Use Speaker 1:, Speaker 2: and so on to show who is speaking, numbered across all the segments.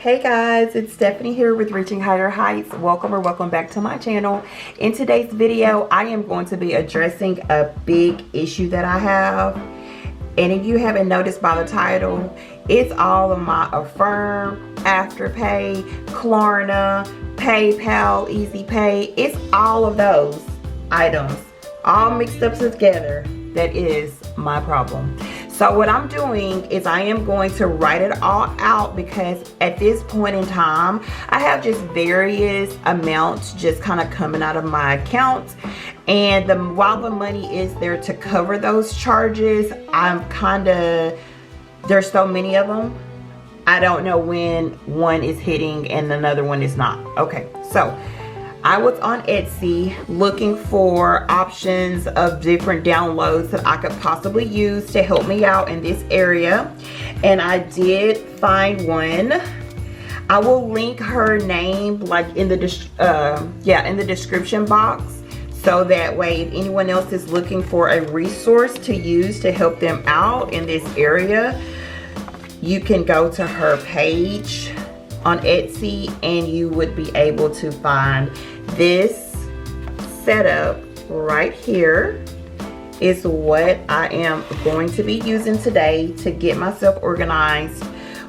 Speaker 1: Hey guys, it's Stephanie here with Reaching Higher Heights. Welcome back to my channel. In today's video, I am going to be addressing a big issue that I have. And if you haven't noticed by the title, it's all of my Affirm, Afterpay, Klarna, PayPal, easypay. It's all of those items all mixed up together that is my problem. So what I'm doing is I am going to write it all out, because at this point in time, I have just various amounts just kind of coming out of my account. And while the money is there to cover those charges, there's so many of them. I don't know when one is hitting and another one is not. Okay, so I was on Etsy looking for options of different downloads that I could possibly use to help me out in this area. And I did find one. I will link her name like in the description box. So that way, if anyone else is looking for a resource to use to help them out in this area, you can go to her page on Etsy and you would be able to find this setup right here. Is what I am going to be using today to get myself organized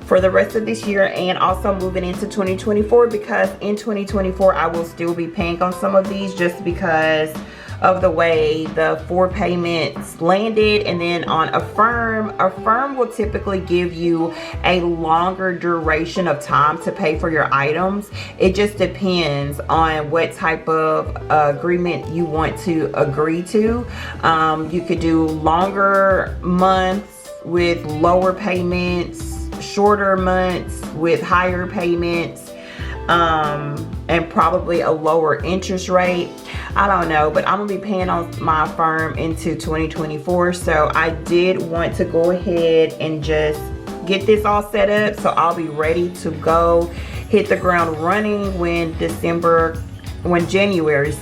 Speaker 1: for the rest of this year, and also moving into 2024, because in 2024 I will still be paying on some of these just because of the way the 4 payments landed. And then on Affirm will typically give you a longer duration of time to pay for your items. It just depends on what type of agreement you want to agree to. You could do longer months with lower payments, shorter months with higher payments, and probably a lower interest rate. I don't know, but I'm gonna be paying on my Affirm into 2024. So I did want to go ahead and just get this all set up, so I'll be ready to go hit the ground running when January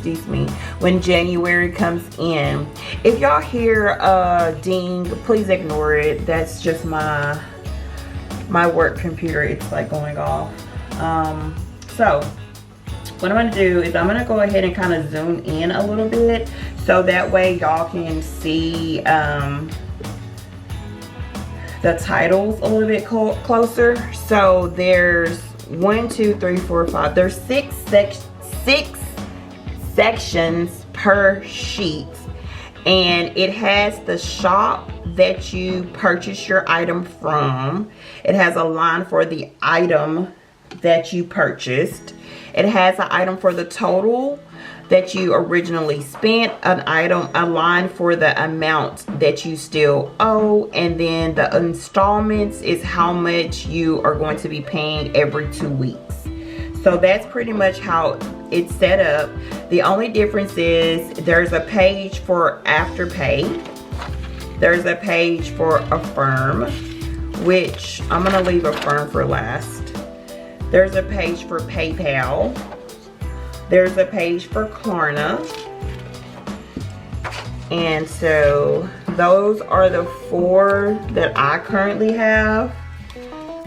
Speaker 1: comes in. If y'all hear a ding, please ignore it. That's just my work computer. It's like going off. So what I'm going to do is I'm going to go ahead and kind of zoom in a little bit, so that way y'all can see the titles a little bit closer. So there's 1, 2, 3, 4, 5. There's six sections per sheet, and it has the shop that you purchase your item from. It has a line for the item that you purchased. It has an item for the total that you originally spent, a line for the amount that you still owe, and then the installments is how much you are going to be paying every 2 weeks. So that's pretty much how it's set up. The only difference is there's a page for Afterpay. There's a page for Affirm, which I'm gonna leave Affirm for last. There's a page for PayPal. There's a page for Klarna. And so those are the 4 that I currently have.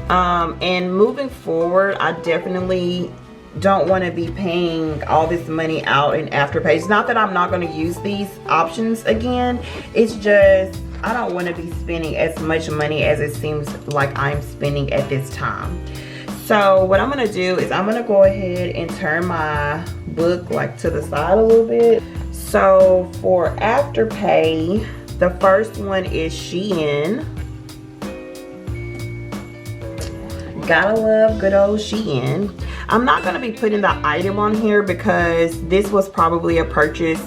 Speaker 1: And moving forward, I definitely don't want to be paying all this money out in Afterpay. It's not that I'm not going to use these options again. It's just I don't want to be spending as much money as it seems like I'm spending at this time. So what I'm going to do is I'm going to go ahead and turn my book like to the side a little bit. So for Afterpay, the first one is Shein. Gotta love good old Shein. I'm not going to be putting the item on here because this was probably a purchase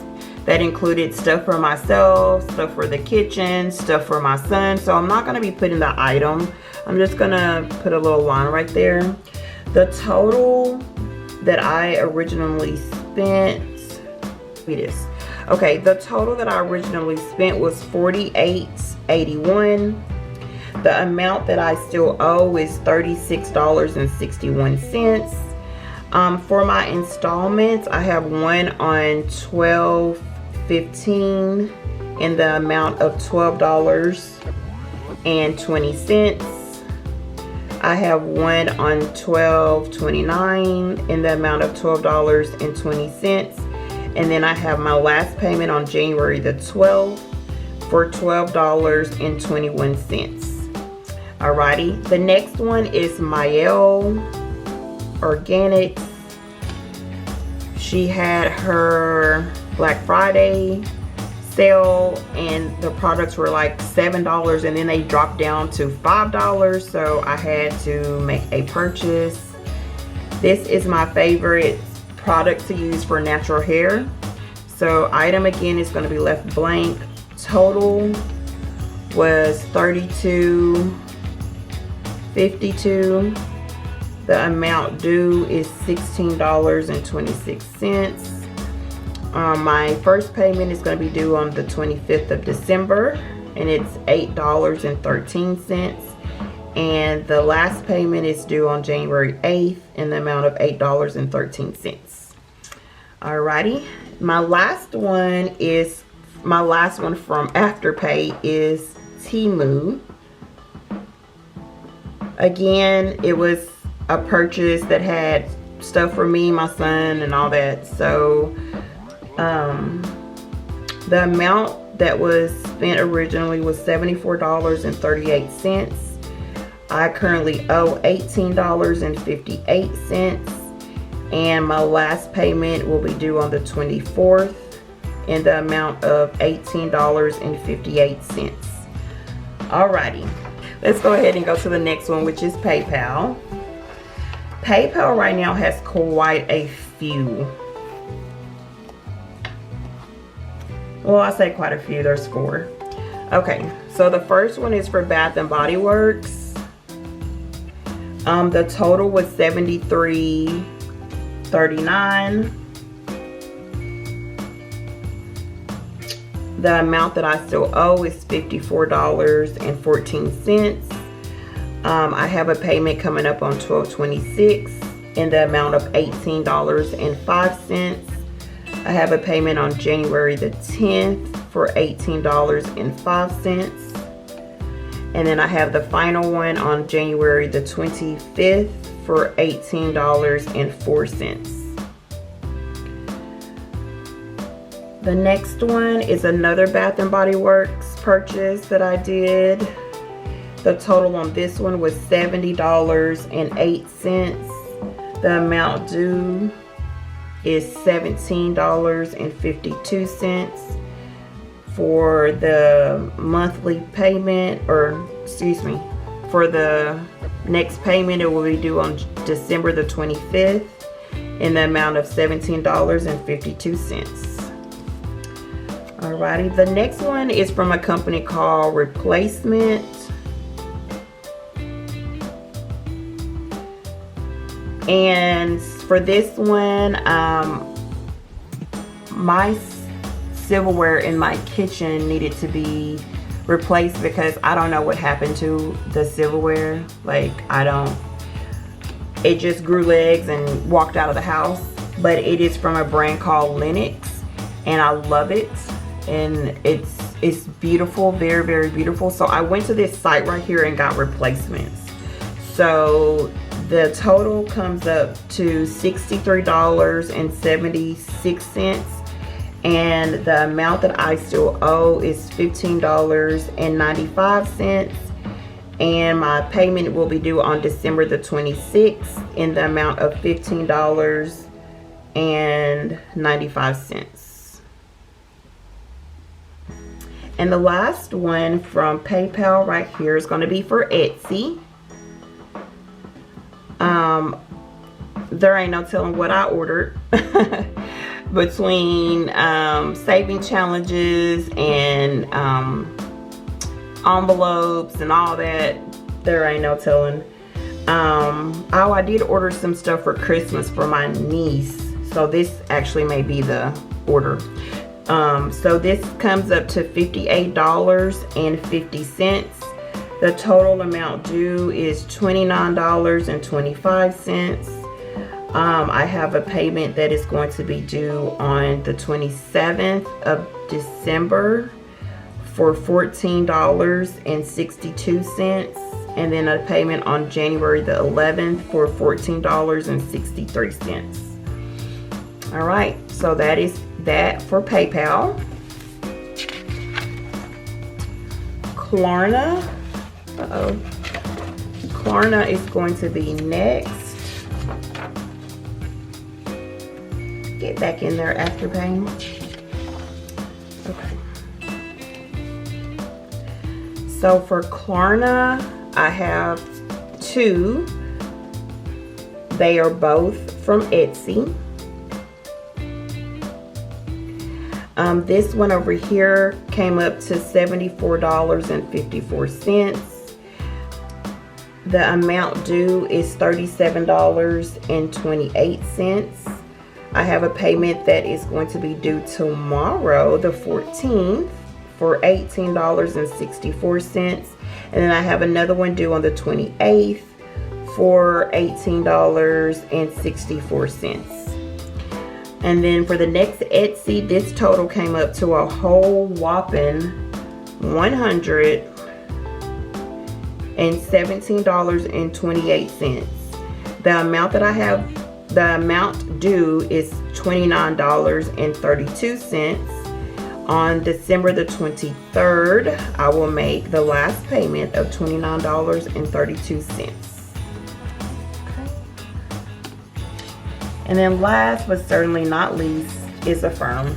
Speaker 1: that included stuff for myself, stuff for the kitchen, stuff for my son. So I'm not going to be putting the item. I'm just going to put a little line right there. The total that I originally spent, okay, the total that I originally spent was $48.81. The amount that I still owe is $36.61. For my installments, I have one on 12/15 in the amount of $12.20. I have one on 12/29 in the amount of $12.20. And then I have my last payment on January the 12th for $12.21. Alrighty, the next one is Mael Organics. She had her Black Friday sale and the products were like $7 and then they dropped down to $5, so I had to make a purchase. This is my favorite product to use for natural hair. So item again is going to be left blank. Total was $32.52. The amount due is $16.26. My first payment is going to be due on the 25th of December and it's $8.13. And the last payment is due on January 8th in the amount of $8.13. Alrighty, my last one from Afterpay is Temu. Again, it was a purchase that had stuff for me, my son, and all that. So the amount that was spent originally was $74.38. I currently owe $18.58, and my last payment will be due on the 24th in the amount of $18.58. Alrighty, let's go ahead and go to the next one, which is PayPal. PayPal right now has quite a few. Well, I say quite a few, there's 4. Okay, so the first one is for Bath and Body Works. The total was $73.39. The amount that I still owe is $54.14. I have a payment coming up on 12/26 in the amount of $18.05. I have a payment on January the 10th for $18.05. And then I have the final one on January the 25th for $18.04. The next one is another Bath and Body Works purchase that I did. The total on this one was $70.08. The amount due is $17.52 for the monthly payment, or excuse me, for the next payment it will be due on December the 25th in the amount of $17.52. Alrighty, the next one is from a company called Replacement. And for this one, my silverware in my kitchen needed to be replaced because I don't know what happened to the silverware. Like, it just grew legs and walked out of the house. But it is from a brand called Lennox, and I love it. And it's beautiful, very, very beautiful. So I went to this site right here and got replacements. So the total comes up to $63.76, and the amount that I still owe is $15.95, and my payment will be due on December the 26th in the amount of $15.95. And the last one from PayPal right here is going to be for Etsy. There ain't no telling what I ordered. Between saving challenges and envelopes and all that, there ain't no telling. Oh, I did order some stuff for Christmas for my niece, so this actually may be the order. So this comes up to $58.50. The total amount due is $29.25. I have a payment that is going to be due on the 27th of December for $14.62, and then a payment on January the 11th for $14.63. All right, so that is that for PayPal. Klarna. Klarna is going to be next. Get back in there, Afterpay. Okay. So for Klarna, I have two. They are both from Etsy. This one over here came up to $74.54. The amount due is $37.28. I have a payment that is going to be due tomorrow, the 14th, for $18.64. And then I have another one due on the 28th for $18.64. And then for the next Etsy, this total came up to a whole whopping $117.28. The amount that I have, the amount due is $29.32. On December the 23rd, I will make the last payment of $29.32. And then last but certainly not least is Affirm.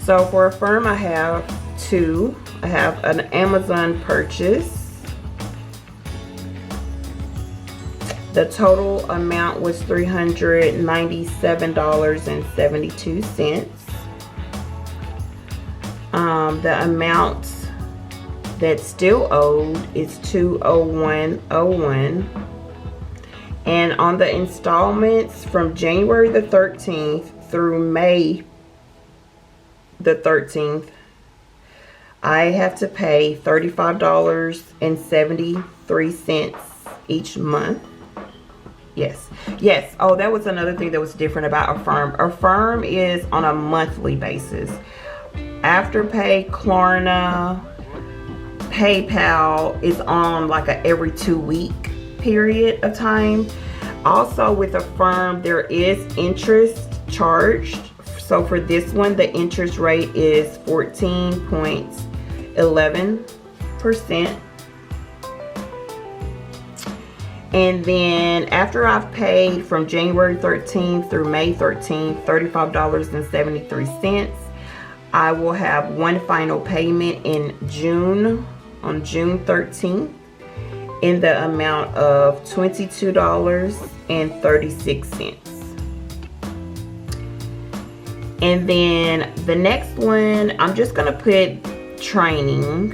Speaker 1: So for Affirm, I have two. I have an Amazon purchase. The total amount was $397.72. The amount that's still owed is $201.01. And on the installments from January the 13th through May the 13th, I have to pay $35.73 each month. Yes. Oh, that was another thing that was different about Affirm. Affirm is on a monthly basis. Afterpay, Klarna, PayPal is on like a every 2 week period of time. Also with Affirm, there is interest charged. So for this one, the interest rate is 14.11%. And then after I've paid from January 13th through May 13th, $35.73, I will have one final payment in June, on June 13th, in the amount of $22.36. And then the next one, I'm just gonna put training.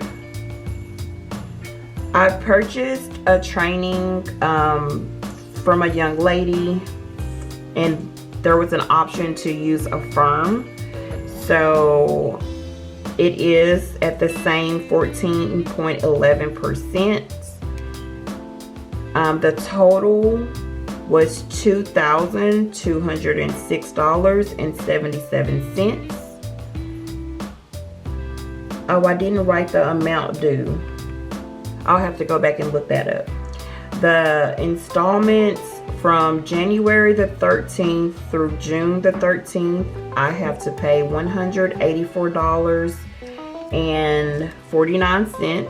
Speaker 1: I purchased a training from a young lady, and there was an option to use Affirm. So it is at the same 14.11%. The total was $2,206.77. Oh, I didn't write the amount due. I'll have to go back and look that up. The installments from January the 13th through June the 13th, I have to pay $184.49.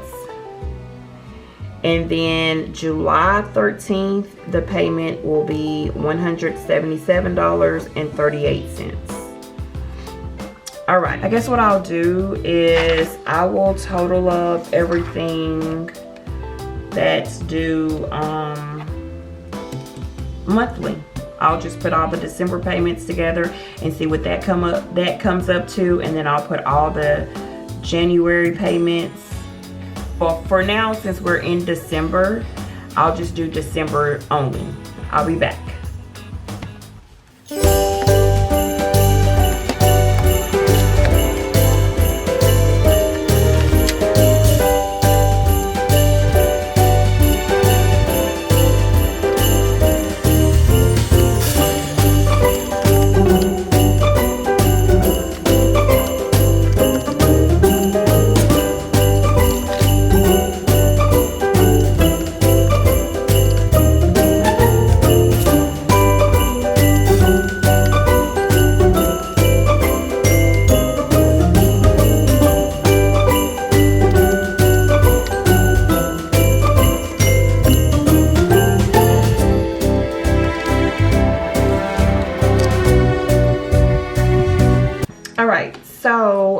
Speaker 1: And then July 13th, the payment will be $177.38. All right, I guess what I'll do is I will total up everything that's due monthly. I'll just put all the December payments together and see what that comes up to, and then I'll put all the January payments. Well, for now, since we're in December, I'll just do December only. I'll be back.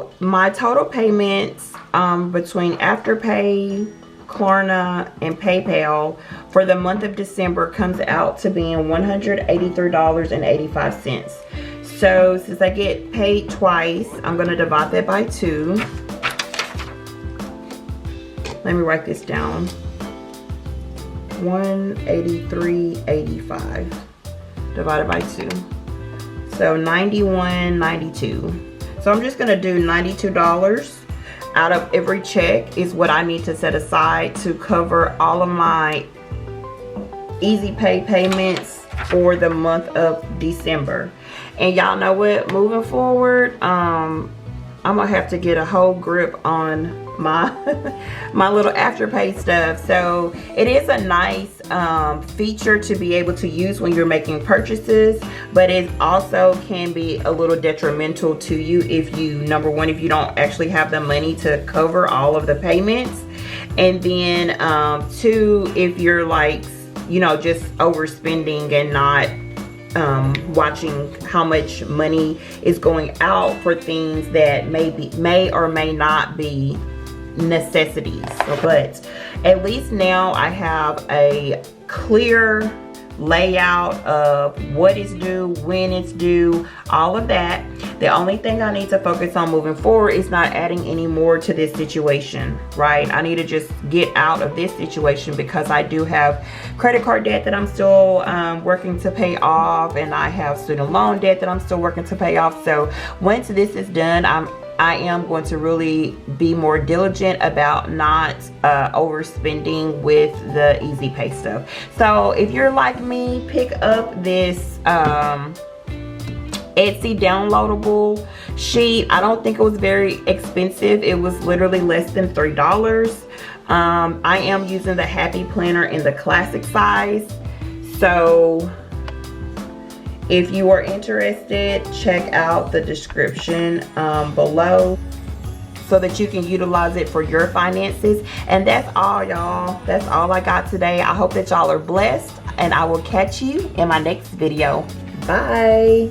Speaker 1: So my total payments between Afterpay, Klarna, and PayPal for the month of December comes out to being $183.85. So since I get paid twice, I'm going to divide that by 2. Let me write this down. $183.85 divided by 2. So $91.92. So I'm just going to do $92 out of every check is what I need to set aside to cover all of my easypay payments for the month of December. And y'all know what, moving forward, I'm gonna have to get a whole grip on my my little Afterpay stuff. So it is a nice feature to be able to use when you're making purchases, but it also can be a little detrimental to you if you, number one, if you don't actually have the money to cover all of the payments, and then 2, if you're like, you know, just overspending and not watching how much money is going out for things that may or may not be necessities. But at least now I have a clear layout of what is due, when it's due, all of that. The only thing I need to focus on moving forward is not adding any more to this situation, right? I need to just get out of this situation because I do have credit card debt that I'm still working to pay off, and I have student loan debt that I'm still working to pay off. So once this is done, I am going to really be more diligent about not overspending with the easypay stuff. So if you're like me, pick up this Etsy downloadable sheet. I don't think it was very expensive. It was literally less than $3. I am using the Happy Planner in the classic size. So if you are interested, check out the description below so that you can utilize it for your finances. And that's all, y'all. That's all I got today. I hope that y'all are blessed, and I will catch you in my next video. Bye.